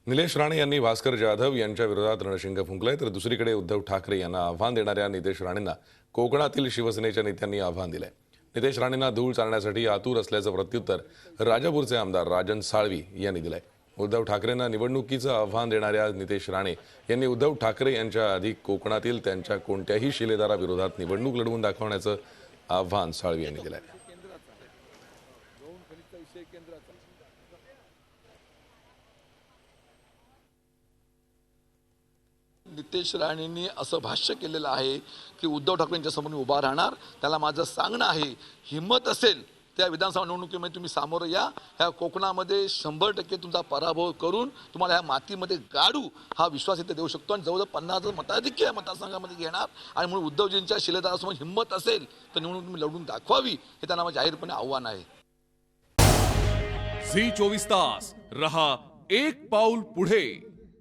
निलेश राणे यांनी भास्कर जाधव यांच्या विरोधात रणशिंग फुंकलंय, तर दुसरीकडे उद्धव ठाकरे यांना आव्हान देणाऱ्या नितेश राणेंना कोकणातील शिवसेनेच्या नेत्यांनी आव्हान दिलंय। नितेश राणेंना धूळ चालण्यासाठी आतुर असल्याचं प्रत्युत्तर राजापूरचे आमदार राजन साळवी यांनी दिलंय। उद्धव ठाकरेंना निवडणुकीचं आव्हान देणाऱ्या नितेश राणे यांनी उद्धव ठाकरे यांच्या आधी कोकणातील त्यांच्या कोणत्याही शिलेदाराविरोधात निवडणूक लढवून दाखवण्याचं आव्हान साळवी यांनी दिलंय। नितेश राणेंनी असं भाष्य केलेलं आहे की उद्धव ठाकरेंच्या समोर उभा राहणार। त्याला माझं सांगणं आहे, हिम्मत असेल त्या विधानसभा निवडणुकीमध्ये तुम्ही सामोरं या। ह्या कोकणामध्ये 100% तुमचा पराभव करून तुम्हाला ह्या मातीमध्ये गाडू हा विश्वास इथे देऊ शकतो आणि जवळजवळ 50,000 मताधिक्य या मतदारसंघामध्ये घेणार। आणि म्हणून उद्धवजींच्या शिलेदारासमोर हिम्मत असेल तर निवडणूक तुम्ही लढून दाखवावी, हे त्यांना जाहीरपणे आव्हान आहे। झी 24 तास रहा एक पाऊल पुढे।